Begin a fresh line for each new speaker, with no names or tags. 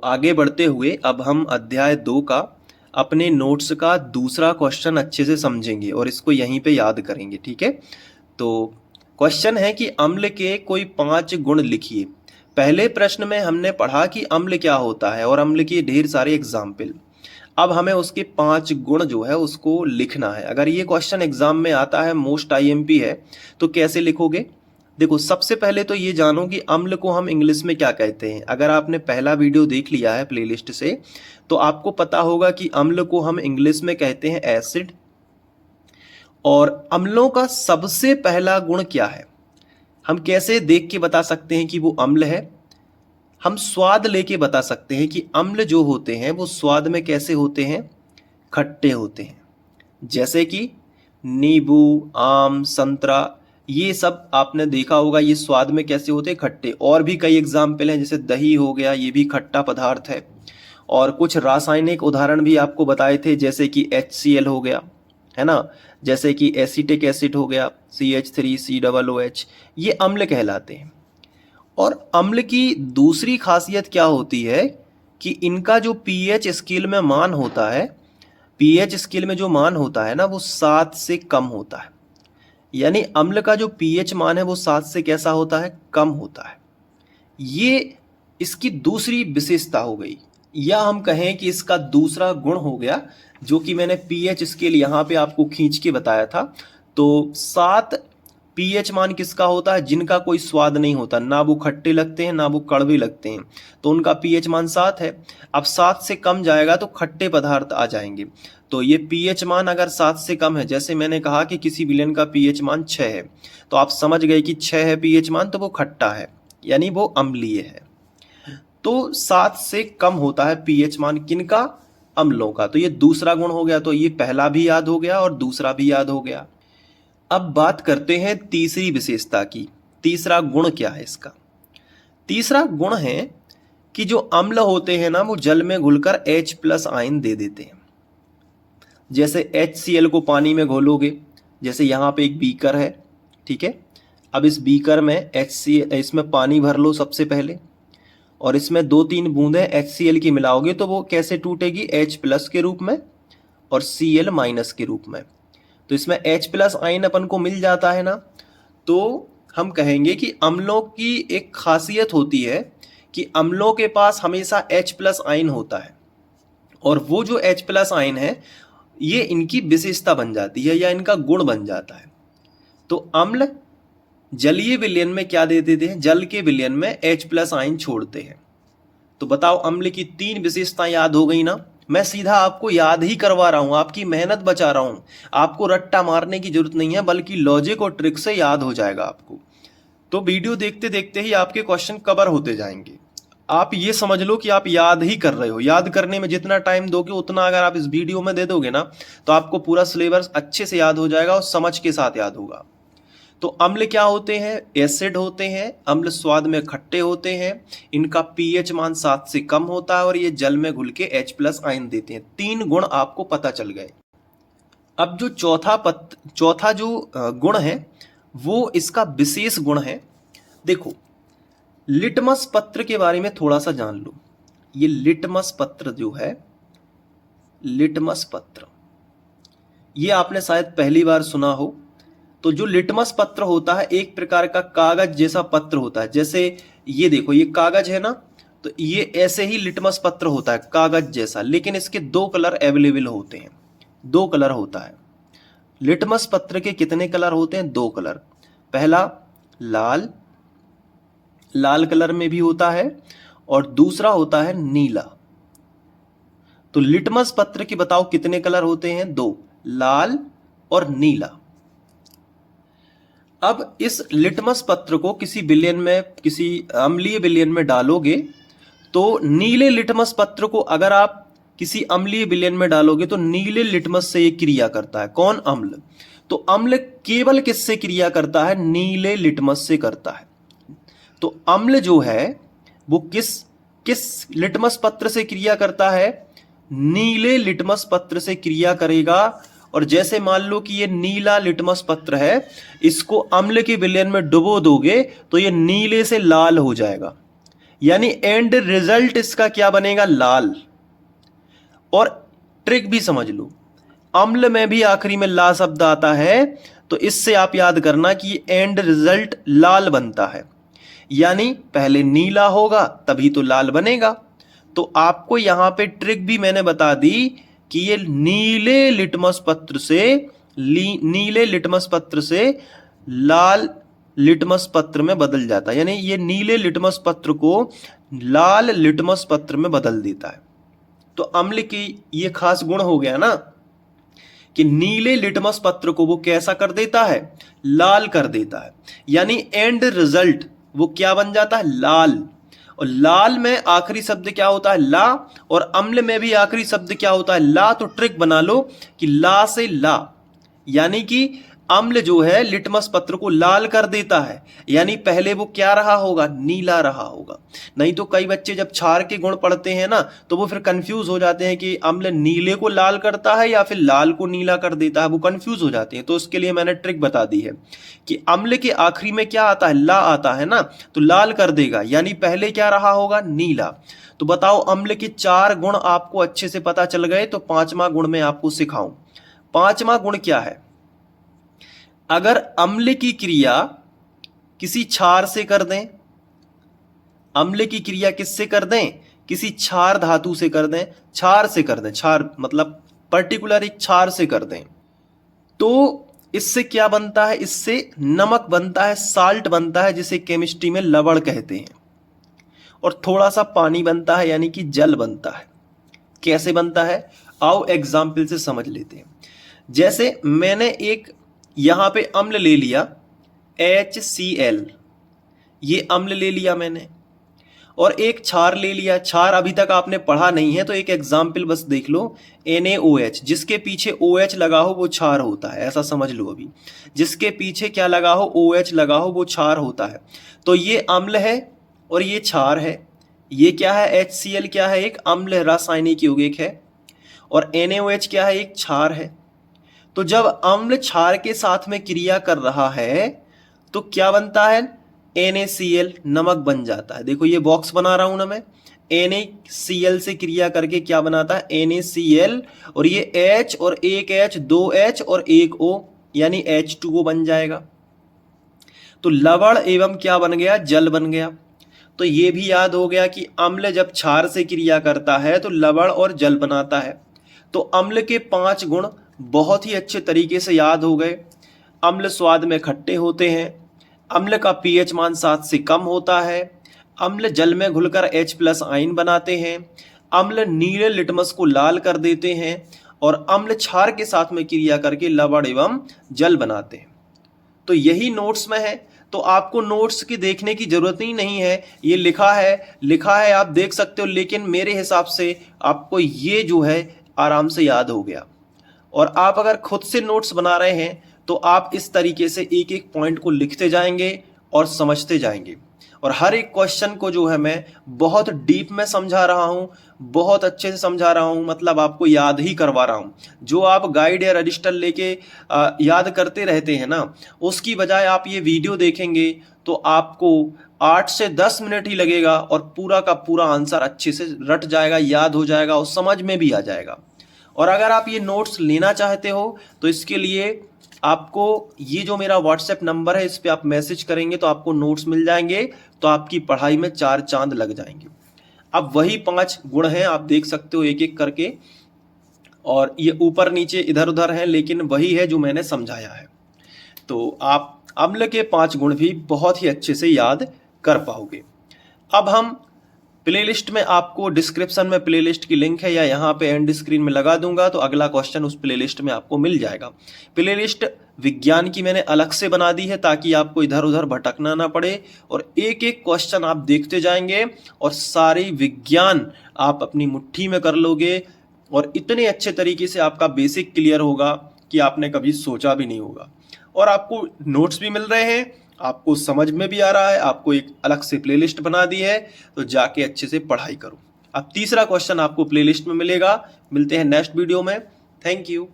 आगे बढ़ते हुए अब हम अध्याय 2 का अपने नोट्स का दूसरा क्वेश्चन अच्छे से समझेंगे और इसको यहीं पे याद करेंगे, ठीक है। तो क्वेश्चन है कि अम्ल के कोई 5 गुण लिखिए। पहले प्रश्न में हमने पढ़ा कि अम्ल क्या होता है और अम्ल के ढेर सारे एग्जाम्पल। अब हमें उसके 5 गुण जो है उसको लिखना है। अगर ये क्वेश्चन एग्जाम में आता है, मोस्ट आईएमपी है, तो कैसे लिखोगे? देखो, सबसे पहले तो ये जानो कि अम्ल को हम इंग्लिश में क्या कहते हैं। अगर आपने पहला वीडियो देख लिया है प्लेलिस्ट से तो आपको पता होगा कि अम्ल को हम इंग्लिश में कहते हैं एसिड। और अम्लों का सबसे पहला गुण क्या है? हम कैसे देख के बता सकते हैं कि वो अम्ल है? हम स्वाद लेके बता सकते हैं कि अम्ल जो होते हैं वो स्वाद में कैसे होते हैं? खट्टे होते हैं। जैसे कि नींबू, आम, संतरा, ये सब आपने देखा होगा, ये स्वाद में कैसे होते हैं? खट्टे। और भी कई एग्जाम्पल हैं, जैसे दही हो गया, ये भी खट्टा पदार्थ है। और कुछ रासायनिक उदाहरण भी आपको बताए थे, जैसे कि HCl हो गया, है ना, जैसे कि एसिटिक एसिड हो गया, CH3COOH, ये अम्ल कहलाते हैं। और अम्ल की दूसरी खासियत क्या होती है कि इनका जो पीएच स्केल में मान होता है, पीएच स्केल में जो मान होता है ना, वो 7 से कम होता है। यानी अम्ल का जो पीएच मान है वो 7 से कैसा होता है? कम होता है। ये इसकी दूसरी विशेषता हो गई, या हम कहें कि इसका दूसरा गुण हो गया, जो कि मैंने पीएच स्केल यहाँ पे आपको खींच के बताया था। तो 7 पीएच मान किसका होता है? जिनका कोई स्वाद नहीं होता, ना वो खट्टे लगते हैं ना वो कड़वे लगते हैं, तो उनका पीएच मान 7 है। अब 7 से कम जाएगा तो खट्टे पदार्थ आ जाएंगे। तो ये पीएच मान अगर 7 से कम है, जैसे मैंने कहा कि किसी विलेन का पीएच मान 6 है, तो आप समझ गए कि 6 है पीएच मान, तो वो खट्टा है, यानी वो अम्लीय है। तो 7 से कम होता है पीएच मान किनका? अम्लों का। तो ये दूसरा गुण हो गया। तो ये पहला भी याद हो गया और दूसरा भी याद हो गया। अब बात करते हैं तीसरी विशेषता की। तीसरा गुण क्या है इसका? तीसरा गुण है कि जो अम्ल होते हैं ना, वो जल में घुलकर H+ आयन दे देते हैं। जैसे HCl को पानी में घोलोगे, जैसे यहाँ पे एक बीकर है, ठीक है। अब इस बीकर में इसमें पानी भर लो सबसे पहले, और इसमें 2-3 बूंदें HCl की मिलाओगे, तो वो कैसे टूटेगी? H+ के रूप में और Cl- के रूप में। तो इसमें H+ आयन अपन को मिल जाता है ना। तो हम कहेंगे कि अम्लों की एक खासियत होती है कि अम्लों के पास हमेशा H+ आयन होता है, और वो जो H+ आयन है ये इनकी विशेषता बन जाती है या इनका गुण बन जाता है। तो अम्ल जलीय विलयन में क्या दे देते हैं? जल के विलयन में H+ आयन छोड़ते हैं। तो बताओ, अम्ल की 3 विशेषताएं याद हो गई ना। मैं सीधा आपको याद ही करवा रहा हूं, आपकी मेहनत बचा रहा हूं। आपको रट्टा मारने की जरूरत नहीं है, बल्कि लॉजिक और ट्रिक से याद हो जाएगा आपको। तो वीडियो देखते देखते ही आपके क्वेश्चन कवर होते जाएंगे। आप ये समझ लो कि आप याद ही कर रहे हो। याद करने में जितना टाइम दोगे उतना अगर आप इस वीडियो में दे दोगे ना, तो आपको पूरा सिलेबस अच्छे से याद हो जाएगा और समझ के साथ याद होगा। तो अम्ल क्या होते हैं? एसिड होते हैं। अम्ल स्वाद में खट्टे होते हैं। इनका पीएच मान 7 से कम होता है और ये जल में घुल के H+ आयन देते हैं। 3 गुण आपको पता चल गए। अब जो चौथा जो गुण है वो इसका विशेष गुण है। देखो, लिटमस पत्र के बारे में थोड़ा सा जान लो। ये लिटमस पत्र जो है, लिटमस पत्र, ये आपने शायद पहली बार सुना हो। तो जो लिटमस पत्र होता है एक प्रकार का कागज जैसा पत्र होता है। जैसे ये देखो, ये कागज है ना, तो ये ऐसे ही लिटमस पत्र होता है, कागज जैसा, लेकिन इसके 2 कलर अवेलेबल होते हैं। 2 कलर होता है। लिटमस पत्र के कितने कलर होते हैं? 2 कलर। पहला लाल, लाल कलर में भी होता है, और दूसरा होता है नीला। तो लिटमस पत्र के बताओ कितने कलर होते हैं? 2, लाल और नीला। अब इस लिटमस पत्र को किसी विलयन में, किसी अम्लीय विलयन में डालोगे, तो नीले लिटमस पत्र को अगर आप किसी अम्लीय विलयन में डालोगे तो नीले लिटमस से ये क्रिया करता है। कौन? अम्ल। तो अम्ल केवल किससे क्रिया करता है? नीले लिटमस से करता है। तो अम्ल जो है वो किस किस लिटमस पत्र से क्रिया करता है? नीले लिटमस पत्र से क्रिया करेगा। और जैसे मान लो कि ये नीला लिटमस पत्र है, इसको अम्ल के विलयन में डुबो दोगे तो ये नीले से लाल हो जाएगा। यानी एंड रिजल्ट इसका क्या बनेगा, लाल। और ट्रिक भी समझ लो, अम्ल में भी आखिरी में ला शब्द आता है, तो इससे आप याद करना कि एंड रिजल्ट लाल बनता है, यानी पहले नीला होगा तभी तो लाल बनेगा। तो आपको यहां पे ट्रिक भी मैंने बता दी कि ये नीले लिटमस पत्र से लाल लिटमस पत्र में बदल जाता है, यानी ये नीले लिटमस पत्र को लाल लिटमस पत्र में बदल देता है। तो अम्ल की ये खास गुण हो गया ना कि नीले लिटमस पत्र को वो कैसा कर देता है, लाल कर देता है, यानी एंड रिजल्ट वो क्या बन जाता है, लाल। और लाल में आखिरी शब्द क्या होता है, ला, और अम्ल में भी आखिरी शब्द क्या होता है, ला। तो ट्रिक बना लो कि ला से ला, यानी कि अम्ल जो है लिटमस पत्र को लाल कर देता है, यानी पहले वो क्या रहा होगा, नीला रहा होगा। नहीं तो कई बच्चे जब क्षार के गुण पढ़ते हैं ना, तो वो फिर कंफ्यूज हो जाते हैं कि अम्ल नीले को लाल करता है या फिर लाल को नीला कर देता है, वो कंफ्यूज हो जाते हैं। तो उसके लिए मैंने ट्रिक बता दी है कि अम्ल के आखिरी में क्या आता है, ला आता है ना, तो लाल कर देगा, यानी पहले क्या रहा होगा, नीला। तो बताओ, अम्ल के 4 गुण आपको अच्छे से पता चल गए, तो 5वां गुण मैं आपको सिखाऊं। 5वां गुण क्या है, अगर अम्ल की क्रिया किसी क्षार से कर दें, अम्ल की क्रिया किससे कर दें, किसी क्षार धातु से कर दें, क्षार से कर दें, क्षार मतलब पर्टिकुलर एक क्षार से कर दें, तो इससे क्या बनता है, इससे नमक बनता है, साल्ट बनता है, जिसे केमिस्ट्री में लवण कहते हैं। और थोड़ा सा पानी बनता है, यानी कि जल बनता है। कैसे बनता है, आओ एग्जाम्पल से समझ लेते हैं। जैसे मैंने एक यहां पे अम्ल ले लिया HCl, ये अम्ल ले लिया मैंने, और एक क्षार ले लिया। क्षार अभी तक आपने पढ़ा नहीं है, तो एक एग्जाम्पल बस देख लो, NaOH, जिसके पीछे OH लगा हो वो क्षार होता है, ऐसा समझ लो। अभी जिसके पीछे क्या लगा हो, OH लगा हो, वो क्षार होता है। तो ये अम्ल है और ये क्षार है। ये क्या है, HCl क्या है, एक अम्ल रासायनिक यौगिक है, और NaOH क्या है, एक क्षार है। तो जब अम्ल क्षार के साथ में क्रिया कर रहा है तो क्या बनता है, NaCl, नमक बन जाता है। देखो ये बॉक्स बना रहा हूं ना मैं, NaCl से क्रिया करके क्या बनाता है, NaCl, और ये H और एक H, 2 H और एक O, यानी H2O बन जाएगा। तो लवण एवं क्या बन गया, जल बन गया। तो ये भी याद हो गया कि अम्ल जब क्षार से क्रिया करता है तो लवण और जल बनाता है। तो अम्ल के 5 गुण बहुत ही अच्छे तरीके से याद हो गए। अम्ल स्वाद में खट्टे होते हैं, अम्ल का pH मान 7 से कम होता है, अम्ल जल में घुलकर H+ आयन बनाते हैं, अम्ल नीले लिटमस को लाल कर देते हैं, और अम्ल क्षार के साथ में क्रिया करके लवण एवं जल बनाते हैं। तो यही नोट्स में है, तो आपको नोट्स की देखने की जरूरत ही नहीं है, ये लिखा है आप देख सकते हो। लेकिन मेरे हिसाब से आपको ये जो है आराम से याद हो गया। और आप अगर खुद से नोट्स बना रहे हैं तो आप इस तरीके से एक एक पॉइंट को लिखते जाएंगे और समझते जाएंगे। और हर एक क्वेश्चन को जो है मैं बहुत डीप में समझा रहा हूं, बहुत अच्छे से समझा रहा हूं, मतलब आपको याद ही करवा रहा हूं। जो आप गाइड या रजिस्टर लेके याद करते रहते हैं ना, उसकी बजाय आप ये वीडियो देखेंगे तो आपको 8 से 10 मिनट ही लगेगा और पूरा का पूरा आंसर अच्छे से रट जाएगा, याद हो जाएगा और समझ में भी आ जाएगा। और अगर आप ये नोट्स लेना चाहते हो तो इसके लिए आपको ये जो मेरा व्हाट्सएप नंबर है, इस पे आप मैसेज करेंगे तो आपको नोट्स मिल जाएंगे, तो आपकी पढ़ाई में 4 चांद लग जाएंगे। अब वही 5 गुण हैं, आप देख सकते हो एक एक करके, और ये ऊपर नीचे इधर उधर हैं, लेकिन वही है जो मैंने समझाया है। तो आप अम्ल के 5 गुण भी बहुत ही अच्छे से याद कर पाओगे। अब हम प्लेलिस्ट में, आपको डिस्क्रिप्शन में प्लेलिस्ट की लिंक है या यहाँ पे एंड स्क्रीन में लगा दूंगा, तो अगला क्वेश्चन उस प्लेलिस्ट में आपको मिल जाएगा। प्लेलिस्ट विज्ञान की मैंने अलग से बना दी है ताकि आपको इधर उधर भटकना ना पड़े, और एक एक क्वेश्चन आप देखते जाएंगे और सारी विज्ञान आप अपनी मुट्ठी में कर लोगे, और इतने अच्छे तरीके से आपका बेसिक क्लियर होगा कि आपने कभी सोचा भी नहीं होगा। और आपको नोट्स भी मिल रहे हैं, आपको समझ में भी आ रहा है, आपको एक अलग से प्लेलिस्ट बना दी है, तो जाके अच्छे से पढ़ाई करो। अब तीसरा क्वेश्चन आपको प्लेलिस्ट में मिलेगा। मिलते हैं नेक्स्ट वीडियो में। Thank you.